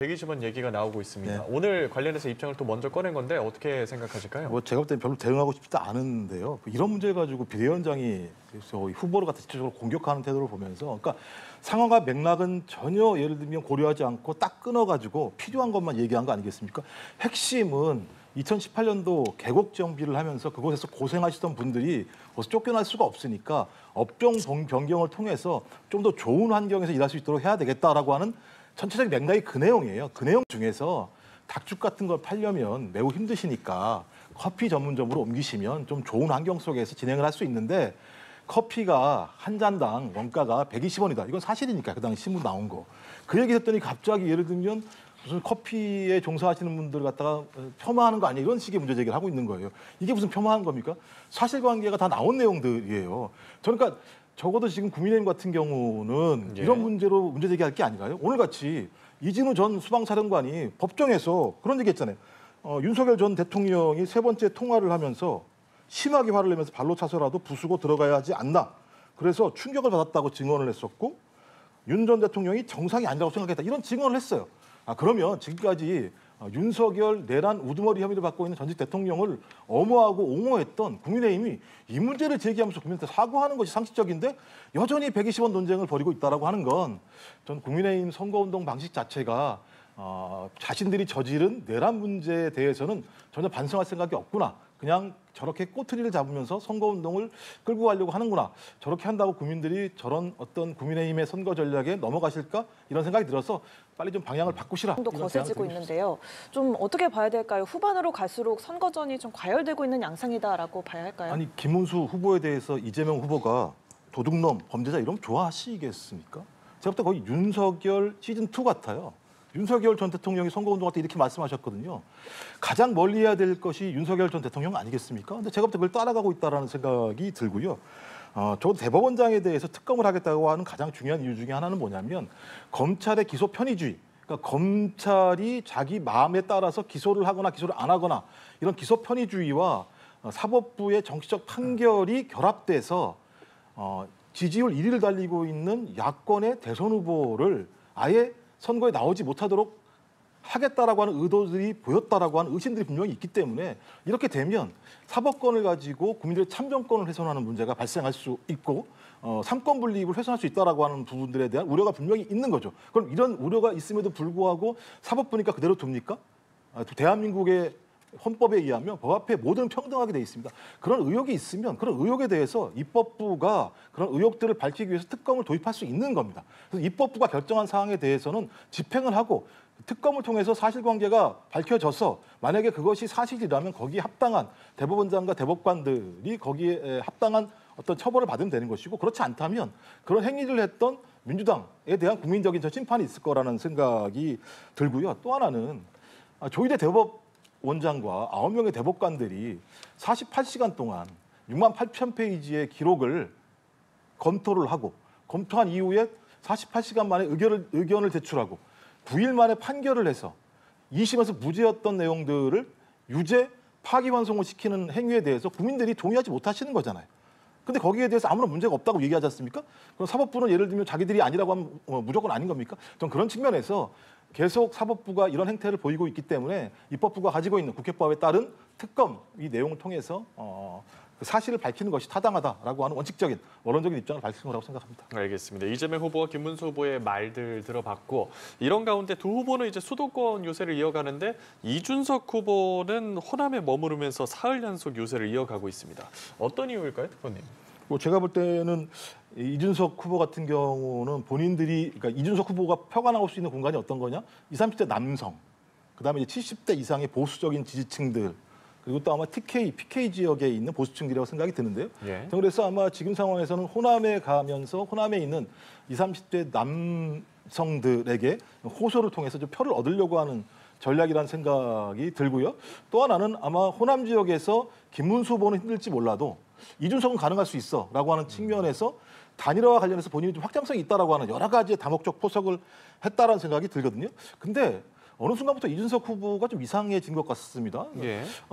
120원 얘기가 나오고 있습니다. 네. 오늘 관련해서 입장을 또 먼저 꺼낸 건데 어떻게 생각하실까요? 뭐 제가 볼 때는 별로 대응하고 싶지 않은데요. 이런 문제를 가지고 비대위원장이 후보를 갖다 직접적으로 공격하는 태도를 보면서, 그러니까 상황과 맥락은 전혀 예를 들면 고려하지 않고 딱 끊어가지고 필요한 것만 얘기한 거 아니겠습니까? 핵심은 2018년도 개국 정비를 하면서 그곳에서 고생하시던 분들이 거기서 쫓겨날 수가 없으니까 업종 변경을 통해서 좀 더 좋은 환경에서 일할 수 있도록 해야 되겠다라고 하는 전체적인 맥락이 그 내용이에요. 그 내용 중에서 닭죽 같은 걸 팔려면 매우 힘드시니까 커피 전문점으로 옮기시면 좀 좋은 환경 속에서 진행을 할 수 있는데, 커피가 한 잔당 원가가 120원이다. 이건 사실이니까 그 당시 신문 나온 거. 그 얘기 했더니 갑자기 예를 들면 무슨 커피에 종사하시는 분들 갖다가 폄하하는 거 아니에요? 이런 식의 문제 제기를 하고 있는 거예요. 이게 무슨 폄하한 겁니까? 사실관계가 다 나온 내용들이에요. 저는 그러니까 적어도 지금 국민의힘 같은 경우는 이런 문제로 문제 제기할 게 아닌가요? 오늘같이 이진우 전 수방사령관이 법정에서 그런 얘기했잖아요. 윤석열 전 대통령이 세 번째 통화를 하면서 심하게 화를 내면서 발로 차서라도 부수고 들어가야 하지 않나. 그래서 충격을 받았다고 증언을 했었고, 윤 전 대통령이 정상이 아니라고 생각했다. 이런 증언을 했어요. 그러면 지금까지 윤석열 내란 우두머리 혐의를 받고 있는 전직 대통령을 엄호하고 옹호했던 국민의힘이 이 문제를 제기하면서 국민한테 사과하는 것이 상식적인데 여전히 120원 논쟁을 벌이고 있다라고 하는 건, 전 국민의힘 선거운동 방식 자체가 자신들이 저지른 내란 문제에 대해서는 전혀 반성할 생각이 없구나. 그냥 저렇게 꼬투리를 잡으면서 선거운동을 끌고 가려고 하는구나. 저렇게 한다고 국민들이 저런 어떤 국민의힘의 선거 전략에 넘어가실까? 이런 생각이 들어서 빨리 좀 방향을 바꾸시라. 좀 더 거세지고 있는데요. 좀 어떻게 봐야 될까요? 후반으로 갈수록 선거전이 좀 과열되고 있는 양상이다라고 봐야 할까요? 아니, 김문수 후보에 대해서 이재명 후보가 도둑놈, 범죄자 이러면 좋아하시겠습니까? 제가 볼 때 거의 윤석열 시즌2 같아요. 윤석열 전 대통령이 선거운동할 때 이렇게 말씀하셨거든요. 가장 멀리 해야 될 것이 윤석열 전 대통령 아니겠습니까? 근데 제가 볼 때 그걸 따라가고 있다는 생각이 들고요. 저도 대법원장에 대해서 특검을 하겠다고 하는 가장 중요한 이유 중에 하나는 뭐냐면, 검찰의 기소 편의주의. 그러니까 검찰이 자기 마음에 따라서 기소를 하거나 기소를 안 하거나 이런 기소 편의주의와 사법부의 정치적 판결이 결합돼서 지지율 1위를 달리고 있는 야권의 대선 후보를 아예 선거에 나오지 못하도록 하겠다라고 하는 의도들이 보였다라고 하는 의심들이 분명히 있기 때문에, 이렇게 되면 사법권을 가지고 국민들의 참정권을 훼손하는 문제가 발생할 수 있고, 삼권 분립을 훼손할 수 있다라고 하는 부분들에 대한 우려가 분명히 있는 거죠. 그럼 이런 우려가 있음에도 불구하고 사법부니까 그대로 둡니까? 대한민국의 헌법에 의하면 법 앞에 모든 평등하게 돼 있습니다. 그런 의혹이 있으면 그런 의혹에 대해서 입법부가 그런 의혹들을 밝히기 위해서 특검을 도입할 수 있는 겁니다. 그래서 입법부가 결정한 사항에 대해서는 집행을 하고, 특검을 통해서 사실관계가 밝혀져서 만약에 그것이 사실이라면 거기에 합당한 대법원장과 대법관들이 거기에 합당한 어떤 처벌을 받으면 되는 것이고, 그렇지 않다면 그런 행위를 했던 민주당에 대한 국민적인 심판이 있을 거라는 생각이 들고요. 또 하나는 조희대 대법원장과 9명의 대법관들이 48시간 동안 6만 8천 페이지의 기록을 검토를 하고, 검토한 이후에 48시간 만에 의견을 제출하고 9일 만에 판결을 해서 2심에서 무죄였던 내용들을 유죄 파기환송을 시키는 행위에 대해서 국민들이 동의하지 못하시는 거잖아요. 근데 거기에 대해서 아무런 문제가 없다고 얘기하지 않습니까? 그럼 사법부는 예를 들면 자기들이 아니라고 하면 무조건 아닌 겁니까? 전 그런 측면에서 계속 사법부가 이런 행태를 보이고 있기 때문에 입법부가 가지고 있는 국회법에 따른 특검 이 내용을 통해서 그 사실을 밝히는 것이 타당하다라고 하는 원칙적인 원론적인 입장을 밝힌 거라고 생각합니다. 알겠습니다. 이재명 후보와 김문수 후보의 말들 들어봤고, 이런 가운데 두 후보는 이제 수도권 요새를 이어가는데 이준석 후보는 호남에 머무르면서 사흘 연속 요새를 이어가고 있습니다. 어떤 이유일까요, 특보님? 제가 볼 때는 이준석 후보 같은 경우는 본인들이, 그러니까 이준석 후보가 표가 나올 수 있는 공간이 어떤 거냐? 20, 30대 남성, 그다음에 이제 70대 이상의 보수적인 지지층들, 그리고 또 아마 TK, PK 지역에 있는 보수층들이라고 생각이 드는데요. 그래서 아마 지금 상황에서는 호남에 가면서 호남에 있는 20, 30대 남성들에게 호소를 통해서 좀 표를 얻으려고 하는 전략이라는 생각이 들고요. 또 하나는 아마 호남 지역에서 김문수 후보는 힘들지 몰라도 이준석은 가능할 수 있어라고 하는 측면에서 단일화와 관련해서 본인이 좀 확장성이 있다라고 하는 여러 가지의 다목적 포석을 했다라는 생각이 들거든요. 근데 어느 순간부터 이준석 후보가 좀 이상해진 것 같습니다.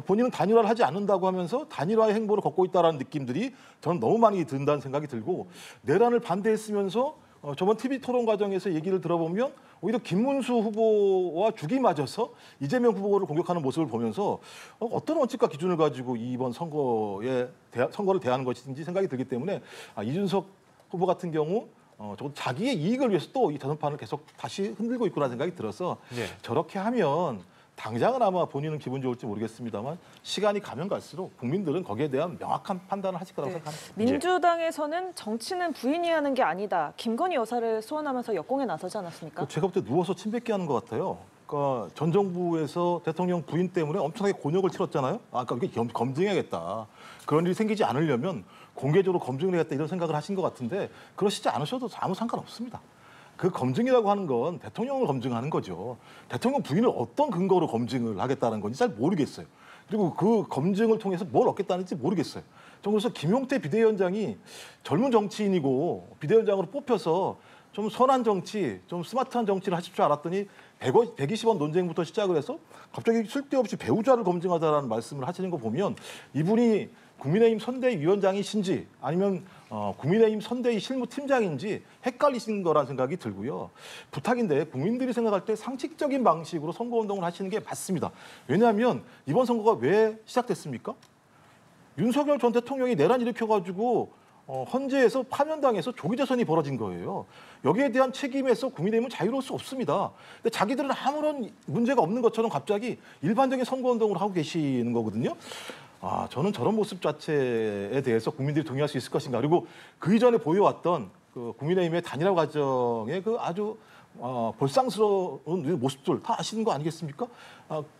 본인은 단일화를 하지 않는다고 하면서 단일화의 행보를 걷고 있다는 느낌들이 저는 너무 많이 든다는 생각이 들고, 내란을 반대했으면서 저번 TV 토론 과정에서 얘기를 들어보면 오히려 김문수 후보와 죽이 맞아서 이재명 후보를 공격하는 모습을 보면서 어떤 원칙과 기준을 가지고 이번 선거를 대하는 것인지 생각이 들기 때문에 이준석 후보 같은 경우 적어도 자기의 이익을 위해서 또 이 대선판을 계속 다시 흔들고 있구나 생각이 들어서 네. 저렇게 하면 당장은 아마 본인은 기분 좋을지 모르겠습니다만 시간이 가면 갈수록 국민들은 거기에 대한 명확한 판단을 하실 거라고 네. 생각합니다. 민주당에서는 정치는 부인이 하는 게 아니다. 김건희 여사를 소환하면서 역공에 나서지 않았습니까? 제가 볼 때 누워서 침 뱉게 하는 것 같아요. 그러니까 전 정부에서 대통령 부인 때문에 엄청나게 곤욕을 치렀잖아요. 그러니까 이게 검증해야겠다. 그런 일이 생기지 않으려면 공개적으로 검증을 해야겠다 이런 생각을 하신 것 같은데 그러시지 않으셔도 아무 상관없습니다. 그 검증이라고 하는 건 대통령을 검증하는 거죠. 대통령 부인을 어떤 근거로 검증을 하겠다는 건지 잘 모르겠어요. 그리고 그 검증을 통해서 뭘 얻겠다는지 모르겠어요. 그래서 김용태 비대위원장이 젊은 정치인이고 비대위원장으로 뽑혀서 좀 선한 정치, 좀 스마트한 정치를 하실 줄 알았더니 120원 논쟁부터 시작을 해서 갑자기 쓸데없이 배우자를 검증하자라는 말씀을 하시는 거 보면 이분이 국민의힘 선대위원장이신지 아니면 국민의힘 선대위 실무팀장인지 헷갈리신 거라는 생각이 들고요. 부탁인데 국민들이 생각할 때 상식적인 방식으로 선거운동을 하시는 게 맞습니다. 왜냐하면 이번 선거가 왜 시작됐습니까? 윤석열 전 대통령이 내란 일으켜가지고 헌재에서 파면당해서 조기재선이 벌어진 거예요. 여기에 대한 책임에서 국민의힘은 자유로울 수 없습니다. 근데 자기들은 아무런 문제가 없는 것처럼 갑자기 일반적인 선거운동을 하고 계시는 거거든요. 저는 저런 모습 자체에 대해서 국민들이 동의할 수 있을 것인가. 그리고 그 이전에 보여왔던 그 국민의힘의 단일화 과정의 그 아주 볼상스러운 모습들 다 아시는 거 아니겠습니까?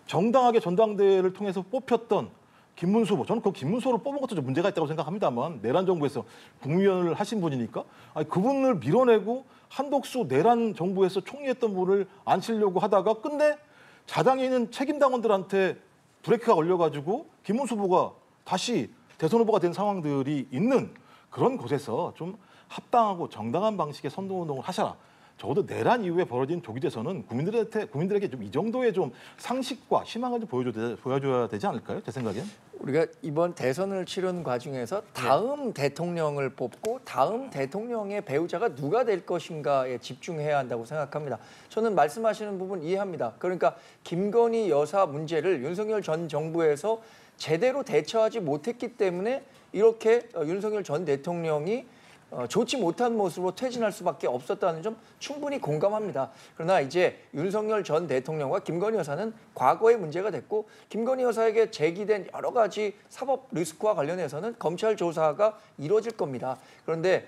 정당하게 전당대회를 통해서 뽑혔던 김문수 후보, 저는 그 김문수 후보를 뽑은 것도 좀 문제가 있다고 생각합니다만 내란 정부에서 국무위원을 하신 분이니까 그분을 밀어내고 한덕수 내란 정부에서 총리했던 분을 앉히려고 하다가 끝내 자당에 있는 책임당원들한테 브레이크가 걸려가지고 김문수 후보가 다시 대선 후보가 된 상황들이 있는 그런 곳에서 좀 합당하고 정당한 방식의 선거운동을 하셔라. 적어도 내란 이후에 벌어진 조기재선은 국민들에게 좀 이 정도의 좀 상식과 희망을 좀 보여줘야 되지 않을까요? 제 생각엔. 우리가 이번 대선을 치른 과정에서 다음 대통령을 뽑고 다음 대통령의 배우자가 누가 될 것인가에 집중해야 한다고 생각합니다. 저는 말씀하시는 부분 이해합니다. 그러니까 김건희 여사 문제를 윤석열 전 정부에서 제대로 대처하지 못했기 때문에 이렇게 윤석열 전 대통령이 좋지 못한 모습으로 퇴진할 수밖에 없었다는 점 충분히 공감합니다. 그러나 이제 윤석열 전 대통령과 김건희 여사는 과거의 문제가 됐고 김건희 여사에게 제기된 여러 가지 사법 리스크와 관련해서는 검찰 조사가 이루어질 겁니다. 그런데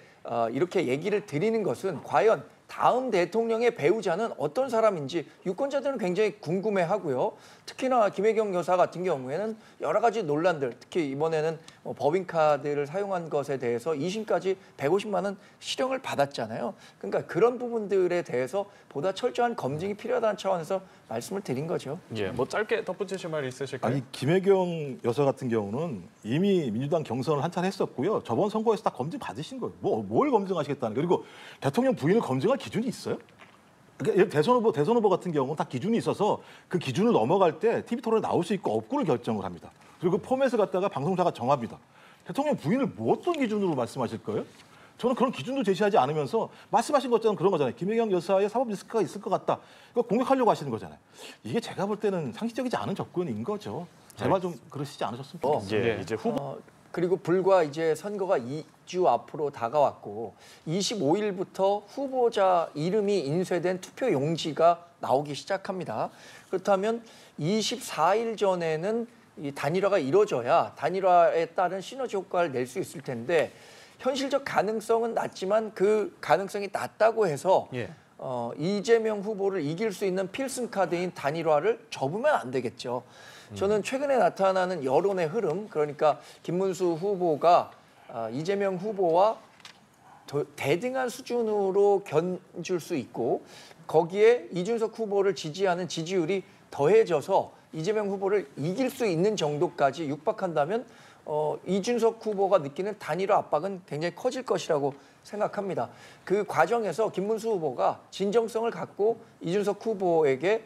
이렇게 얘기를 드리는 것은 과연 다음 대통령의 배우자는 어떤 사람인지 유권자들은 굉장히 궁금해하고요. 특히나 김혜경 여사 같은 경우에는 여러 가지 논란들, 특히 이번에는 법인카드를 사용한 것에 대해서 2심까지 150만 원 실형을 받았잖아요. 그러니까 그런 부분들에 대해서 보다 철저한 검증이 필요하다는 차원에서 말씀을 드린 거죠. 예, 뭐 짧게 덧붙이실 말 있으실까요? 아니 김혜경 여사 같은 경우는 이미 민주당 경선을 한참 했었고요. 저번 선거에서 다 검증 받으신 거예요. 뭘 검증하시겠다는 거예요. 그리고 대통령 부인을 검증할 기준이 있어요? 그러니까 대선 후보 같은 경우는 다 기준이 있어서 그 기준을 넘어갈 때 TV 토론에 나올 수 있고 없고를 결정을 합니다. 그리고 그 포맷을 갖다가 방송사가 정합니다. 대통령 부인을 뭐 어떤 기준으로 말씀하실 거예요? 저는 그런 기준도 제시하지 않으면서 말씀하신 것처럼 그런 거잖아요. 김혜경 여사의 사법 리스크가 있을 것 같다. 이거 공격하려고 하시는 거잖아요. 이게 제가 볼 때는 상식적이지 않은 접근인 거죠. 제발 좀 그러시지 않으셨으면 좋겠습니다. 예, 이제 후보 그리고 불과 이제 선거가 2주 앞으로 다가왔고 25일부터 후보자 이름이 인쇄된 투표 용지가 나오기 시작합니다. 그렇다면 24일 전에는 이 단일화가 이루어져야 단일화에 따른 시너지 효과를 낼 수 있을 텐데 현실적 가능성은 낮지만 그 가능성이 낮다고 해서 이재명 후보를 이길 수 있는 필승 카드인 단일화를 접으면 안 되겠죠. 저는 최근에 나타나는 여론의 흐름, 그러니까 김문수 후보가 이재명 후보와 대등한 수준으로 견줄 수 있고 거기에 이준석 후보를 지지하는 지지율이 더해져서 이재명 후보를 이길 수 있는 정도까지 육박한다면 이준석 후보가 느끼는 단일화 압박은 굉장히 커질 것이라고 생각합니다. 그 과정에서 김문수 후보가 진정성을 갖고 이준석 후보에게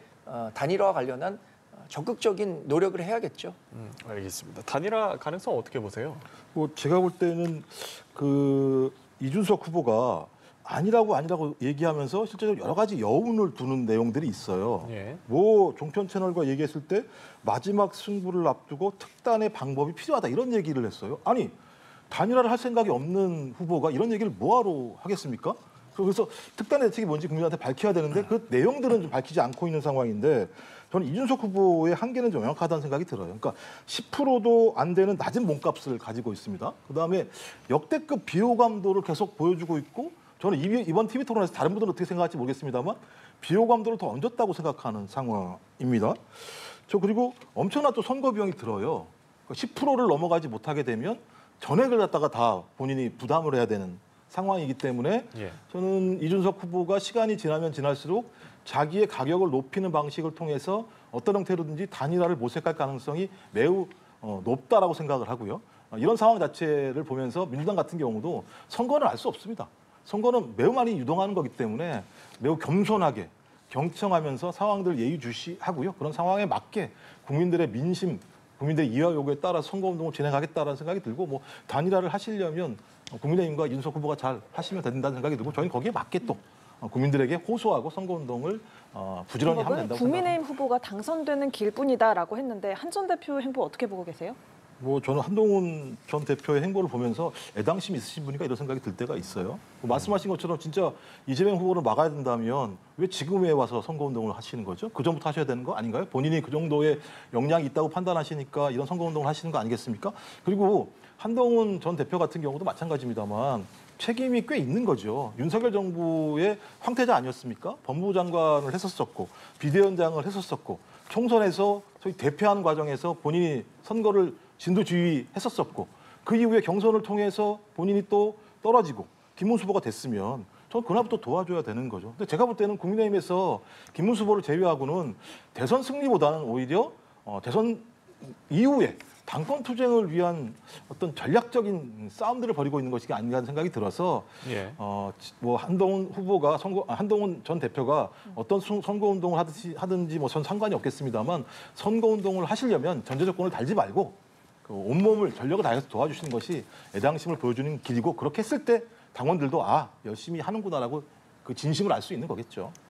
단일화와 관련한 적극적인 노력을 해야겠죠. 알겠습니다. 단일화 가능성 어떻게 보세요? 제가 볼 때는 그 이준석 후보가 아니라고 얘기하면서 실제로 여러 가지 여운을 두는 내용들이 있어요. 예. 뭐 종편 채널과 얘기했을 때 마지막 승부를 앞두고 특단의 방법이 필요하다 이런 얘기를 했어요. 아니 단일화를 할 생각이 없는 후보가 이런 얘기를 뭐하러 하겠습니까? 그래서 특단의 대책이 뭔지 국민한테 밝혀야 되는데 그 내용들은 좀 밝히지 않고 있는 상황인데 저는 이준석 후보의 한계는 좀 명확하다는 생각이 들어요. 그러니까 10%도 안 되는 낮은 몸값을 가지고 있습니다. 그다음에 역대급 비호감도를 계속 보여주고 있고 저는 이번 TV 토론에서 다른 분들은 어떻게 생각할지 모르겠습니다만 비호감도를 더 얹었다고 생각하는 상황입니다. 저 그리고 엄청난 또 선거 비용이 들어요. 10%를 넘어가지 못하게 되면 전액을 갖다가 다 본인이 부담을 해야 되는 상황이기 때문에 예. 저는 이준석 후보가 시간이 지나면 지날수록 자기의 가격을 높이는 방식을 통해서 어떤 형태로든지 단일화를 모색할 가능성이 매우 높다라고 생각을 하고요. 이런 상황 자체를 보면서 민주당 같은 경우도 선거는 알 수 없습니다. 선거는 매우 많이 유동하는 거기 때문에 매우 겸손하게 경청하면서 상황들 예의주시하고요. 그런 상황에 맞게 국민들의 민심, 국민들의 이해 요구에 따라 선거운동을 진행하겠다라는 생각이 들고 뭐 단일화를 하시려면 국민의힘과 이준석 후보가 잘 하시면 된다는 생각이 들고 저희는 거기에 맞게 또 국민들에게 호소하고 선거운동을 부지런히 하면 된다고 생각합니다. 국민의힘 후보가 당선되는 길뿐이다라고 했는데 한 전 대표 행보 어떻게 보고 계세요? 뭐 저는 한동훈 전 대표의 행보를 보면서 애당심 있으신 분인가 이런 생각이 들 때가 있어요. 뭐 말씀하신 것처럼 진짜 이재명 후보를 막아야 된다면 왜 지금에 와서 선거운동을 하시는 거죠? 그 전부터 하셔야 되는 거 아닌가요? 본인이 그 정도의 역량이 있다고 판단하시니까 이런 선거운동을 하시는 거 아니겠습니까? 그리고 한동훈 전 대표 같은 경우도 마찬가지입니다만 책임이 꽤 있는 거죠. 윤석열 정부의 황태자 아니었습니까? 법무부 장관을 했었었고 비대위원장을 했었었고 총선에서 소위 대표하는 과정에서 본인이 선거를 진두지휘했었었고 그 이후에 경선을 통해서 본인이 또 떨어지고 김문수 후보가 됐으면 저는 그날부터 도와줘야 되는 거죠. 근데 제가 볼 때는 국민의힘에서 김문수 후보를 제외하고는 대선 승리보다는 오히려 대선 이후에 당권 투쟁을 위한 어떤 전략적인 싸움들을 벌이고 있는 것이 아닌가 생각이 들어서 예. 뭐 한동훈 전 대표가 어떤 선거 운동을 하든지 뭐 전 상관이 없겠습니다만 선거 운동을 하시려면 전제 조건을 달지 말고 그 온몸을 전력을 다해서 도와주시는 것이 애당심을 보여주는 길이고 그렇게 했을 때 당원들도 열심히 하는구나라고 그 진심을 알 수 있는 거겠죠.